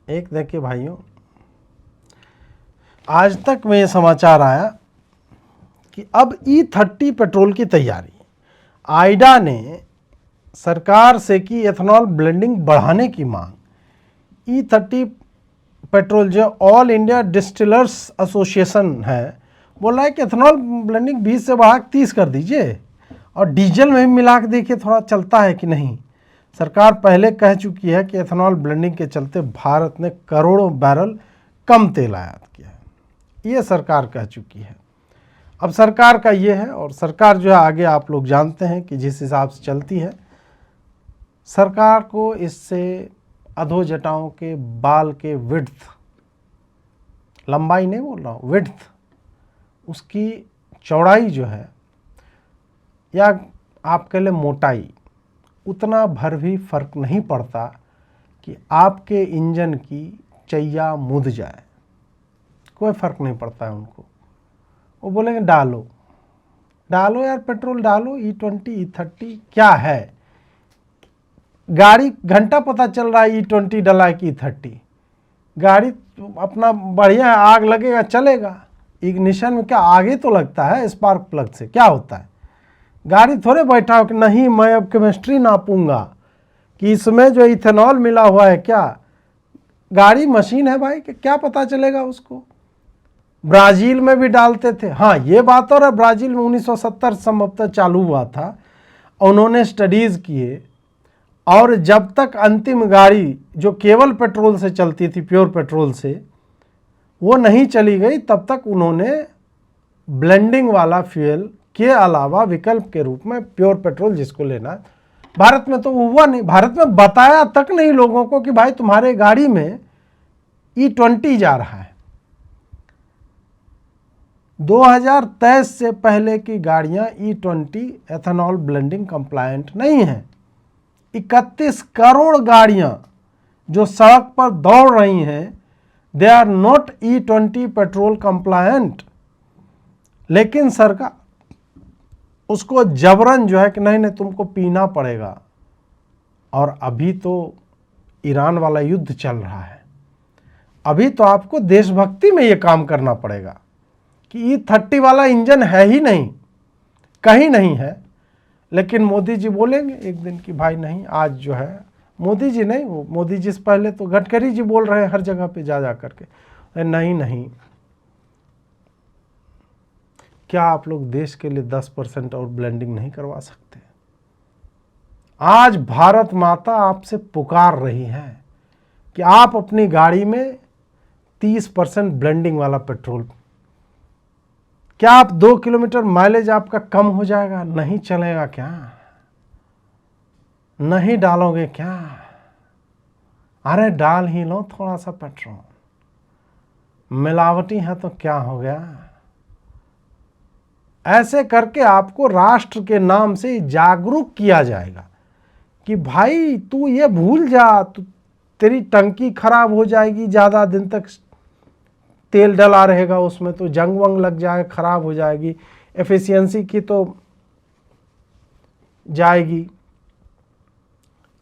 एक देखिए भाइयों, आज तक में ये समाचार आया कि अब E30 पेट्रोल की तैयारी, आइडा ने सरकार से की एथेनॉल ब्लेंडिंग बढ़ाने की मांग। E30 पेट्रोल जो ऑल इंडिया डिस्टिलर्स एसोसिएशन है, बोल रहा है कि एथेनॉल ब्लेंडिंग 20 से बढ़ा 30 कर दीजिए, और डीजल में भी मिला के देखिए थोड़ा चलता है कि नहीं। सरकार पहले कह चुकी है कि एथेनॉल ब्लेंडिंग के चलते भारत ने करोड़ों बैरल कम तेल आयात किया है, ये सरकार कह चुकी है। अब सरकार का ये है, और सरकार जो है आगे आप लोग जानते हैं कि जिस हिसाब से चलती है, सरकार को इससे अधोजटाओं के बाल के विड्थ, लंबाई नहीं बोल रहा हूँ, विड्थ, उसकी चौड़ाई जो है, या आप कह लें मोटाई, उतना भर भी फर्क नहीं पड़ता कि आपके इंजन की चैया मुद जाए, कोई फर्क नहीं पड़ता है उनको। वो बोलेंगे डालो डालो यार पेट्रोल डालो, E20 E30 क्या है, गाड़ी घंटा पता चल रहा है E20 डला है कि E30, गाड़ी अपना बढ़िया है, आग लगेगा चलेगा। इग्निशन में क्या आगे तो लगता है, स्पार्क प्लग से क्या होता है। गाड़ी थोड़े बैठा हो कि नहीं मैं अब केमिस्ट्री नापूंगा कि इसमें जो इथेनॉल मिला हुआ है क्या, गाड़ी मशीन है भाई, कि क्या पता चलेगा उसको। ब्राज़ील में भी डालते थे, हाँ ये बात और है, ब्राज़ील में 1970 संभवतः चालू हुआ था, उन्होंने स्टडीज़ किए, और जब तक अंतिम गाड़ी जो केवल पेट्रोल से चलती थी, प्योर पेट्रोल से, वो नहीं चली गई, तब तक उन्होंने ब्लेंडिंग वाला फ्यूल के अलावा विकल्प के रूप में प्योर पेट्रोल जिसको लेना है, भारत में तो हुआ नहीं। भारत में बताया तक नहीं लोगों को कि भाई तुम्हारे गाड़ी में E20 जा रहा है। 2023 से पहले की गाड़ियां E20 एथेनॉल ब्लेंडिंग कंप्लायंट नहीं हैं। 31 करोड़ गाड़ियां जो सड़क पर दौड़ रही हैं, they are not E20 petrol compliant, लेकिन सरकार उसको जबरन जो है कि नहीं नहीं तुमको पीना पड़ेगा। और अभी तो ईरान वाला युद्ध चल रहा है, अभी तो आपको देशभक्ति में ये काम करना पड़ेगा कि E30 वाला इंजन है ही नहीं, कहीं नहीं है। लेकिन मोदी जी बोलेंगे एक दिन कि भाई नहीं, आज जो है, मोदी जी नहीं, वो मोदी जी से पहले तो गडकरी जी बोल रहे हैं हर जगह पे जा करके, नहीं नहीं, क्या आप लोग देश के लिए 10% और ब्लेंडिंग नहीं करवा सकते। आज भारत माता आपसे पुकार रही है कि आप अपनी गाड़ी में 30% ब्लेंडिंग वाला पेट्रोल, क्या आप 2 किलोमीटर माइलेज आपका कम हो जाएगा, नहीं चलेगा क्या, नहीं डालोगे क्या, अरे डाल ही लो थोड़ा सा पेट्रोल, मिलावटी है तो क्या हो गया। ऐसे करके आपको राष्ट्र के नाम से जागरूक किया जाएगा कि भाई तू ये भूल जा, तू तेरी टंकी खराब हो जाएगी, ज़्यादा दिन तक तेल डला रहेगा उसमें तो जंग वंग लग जाएगा, खराब हो जाएगी, एफिशिएंसी की तो जाएगी,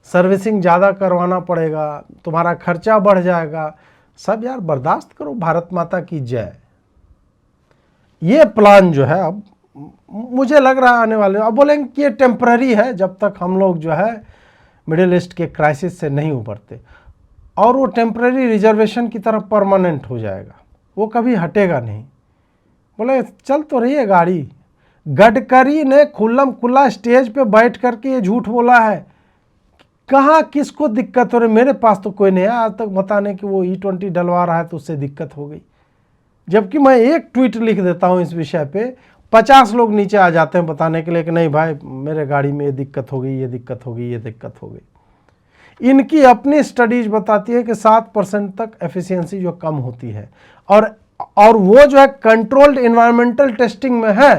सर्विसिंग ज़्यादा करवाना पड़ेगा, तुम्हारा खर्चा बढ़ जाएगा। सब यार बर्दाश्त करो, भारत माता की जय। ये प्लान जो है अब मुझे लग रहा है आने वाले, अब बोलेंगे कि ये टेम्पररी है, जब तक हम लोग जो है मिडिल ईस्ट के क्राइसिस से नहीं उभरते, और वो टेम्पररी रिजर्वेशन की तरफ परमानेंट हो जाएगा, वो कभी हटेगा नहीं। बोले चल तो रही है गाड़ी। गडकरी ने खुल्लम खुल्ला स्टेज पे बैठ करके ये झूठ बोला है, कहाँ किसको दिक्कत हो रही, मेरे पास तो कोई नहीं है आज तक बताने कि वो E20 डलवा रहा है तो उससे दिक्कत हो गई। जबकि मैं एक ट्वीट लिख देता हूँ इस विषय पे, 50 लोग नीचे आ जाते हैं बताने के लिए कि नहीं भाई मेरे गाड़ी में ये दिक्कत हो गई, ये दिक्कत हो गई, ये दिक्कत हो गई। इनकी अपनी स्टडीज बताती है कि 7% तक एफिशिएंसी जो कम होती है, और वो जो है कंट्रोल्ड एनवायरमेंटल टेस्टिंग में है,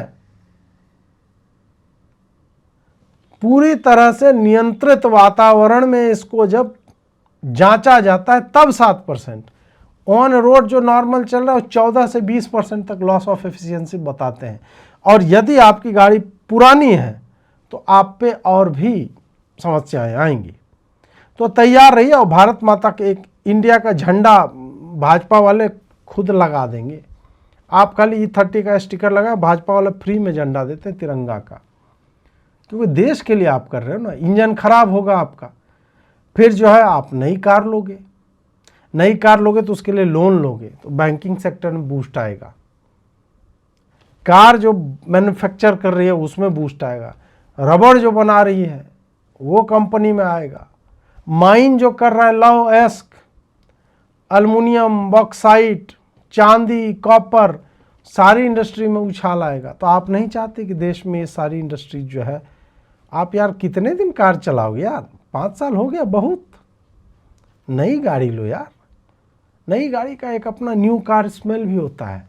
पूरी तरह से नियंत्रित वातावरण में इसको जब जांचा जाता है तब 7%। ऑन रोड जो नॉर्मल चल रहा है 14 से 20% तक लॉस ऑफ एफिशिएंसी बताते हैं। और यदि आपकी गाड़ी पुरानी है तो आप पे और भी समस्याएं आएंगी। तो तैयार रहिए, और भारत माता के एक इंडिया का झंडा भाजपा वाले खुद लगा देंगे। आप खाली E30 का स्टिकर लगा, भाजपा वाले फ्री में झंडा देते हैं तिरंगा का, क्योंकि देश के लिए आप कर रहे हो ना। इंजन खराब होगा आपका, फिर जो है आप नई कार लोगे, नई कार लोगे तो उसके लिए लोन लोगे, तो बैंकिंग सेक्टर में बूस्ट आएगा। कार जो मैन्युफैक्चर कर रही है उसमें बूस्ट आएगा, रबड़ जो बना रही है वो कंपनी में आएगा, माइन जो कर रहा है लौह अयस्क, एल्युमिनियम, बॉक्साइट, चांदी, कॉपर, सारी इंडस्ट्री में उछाल आएगा। तो आप नहीं चाहते कि देश में ये सारी इंडस्ट्री जो है, आप यार कितने दिन कार चलाओगे यार, 5 साल हो गया बहुत। नई गाड़ी लो यार, नई गाड़ी का एक अपना न्यू कार स्मेल भी होता है।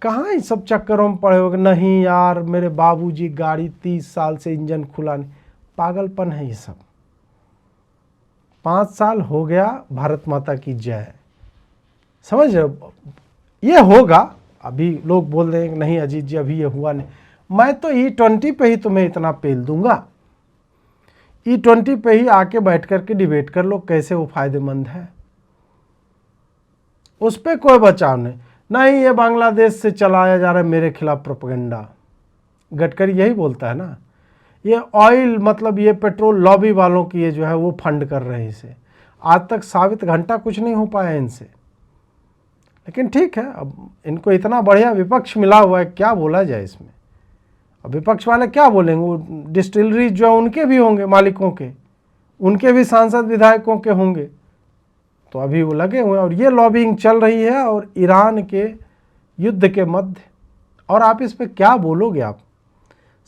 कहाँ इस सब चक्करों में पड़े हो कि नहीं यार मेरे बाबूजी गाड़ी 30 साल से इंजन खुला नहीं, पागलपन है ये सब। 5 साल हो गया, भारत माता की जय। समझ रहे हो, ये होगा। अभी लोग बोल रहे हैं कि नहीं अजीत जी अभी ये हुआ नहीं, मैं तो E20 पे ही तुम्हें इतना पेल दूंगा। E20 पे ही आके बैठ करके डिबेट कर लो कैसे वो फायदेमंद है, उस पर कोई बचाव नहीं ये बांग्लादेश से चलाया जा रहा है मेरे खिलाफ प्रोपेगेंडा। गडकरी यही बोलता है ना, ये ऑयल मतलब ये पेट्रोल लॉबी वालों की ये जो है वो फंड कर रहे हैं इसे। आज तक साबित घंटा कुछ नहीं हो पाया इनसे, लेकिन ठीक है, अब इनको इतना बढ़िया विपक्ष मिला हुआ है, क्या बोला जाए इसमें। अब विपक्ष वाले क्या बोलेंगे, वो डिस्टिलरीज जो है उनके भी होंगे मालिकों के, उनके भी सांसद विधायकों के होंगे, तो अभी वो लगे हुए हैं और ये लॉबिंग चल रही है और ईरान के युद्ध के मध्य। और आप इस पे क्या बोलोगे, आप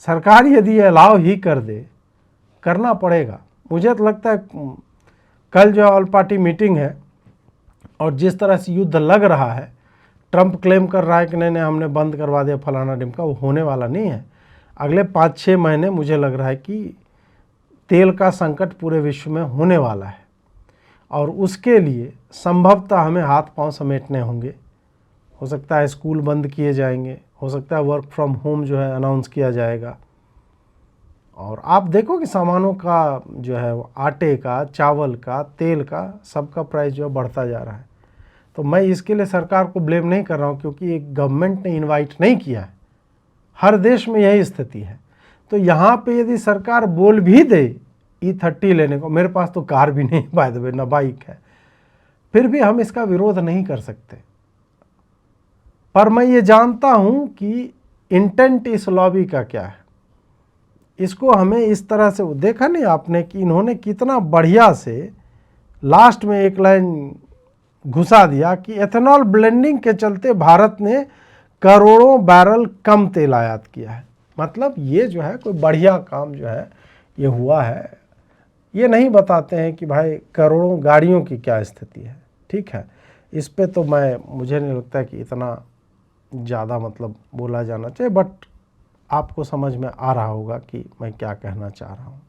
सरकार यदि अलाउ ही कर दे, करना पड़ेगा। मुझे तो लगता है कल जो ऑल पार्टी मीटिंग है और जिस तरह से युद्ध लग रहा है, ट्रंप क्लेम कर रहा है कि नहीं हमने बंद करवा दिया फलाना ढिमका, वो होने वाला नहीं है। अगले 5-6 महीने मुझे लग रहा है कि तेल का संकट पूरे विश्व में होने वाला है और उसके लिए संभवतः हमें हाथ पांव समेटने होंगे। हो सकता है स्कूल बंद किए जाएंगे, हो सकता है वर्क फ्रॉम होम जो है अनाउंस किया जाएगा। और आप देखो कि सामानों का जो है आटे का, चावल का, तेल का, सबका प्राइस जो है बढ़ता जा रहा है। तो मैं इसके लिए सरकार को ब्लेम नहीं कर रहा हूँ, क्योंकि एक गवर्नमेंट ने इनवाइट नहीं किया है। हर देश में यही स्थिति है। तो यहाँ पे यदि सरकार बोल भी दे E30 लेने को, मेरे पास तो कार भी नहीं बाय द वे, ना बाइक है, फिर भी हम इसका विरोध नहीं कर सकते। पर मैं ये जानता हूँ कि इंटेंट इस लॉबी का क्या है। इसको हमें इस तरह से, देखा नहीं आपने कि इन्होंने कितना बढ़िया से लास्ट में एक लाइन घुसा दिया कि एथेनॉल ब्लेंडिंग के चलते भारत ने करोड़ों बैरल कम तेल आयात किया है। मतलब ये जो है कोई बढ़िया काम जो है ये हुआ है। ये नहीं बताते हैं कि भाई करोड़ों गाड़ियों की क्या स्थिति है। ठीक है, इस पे तो मुझे नहीं लगता कि इतना ज़्यादा मतलब बोला जाना चाहिए, बट आपको समझ में आ रहा होगा कि मैं क्या कहना चाह रहा हूँ।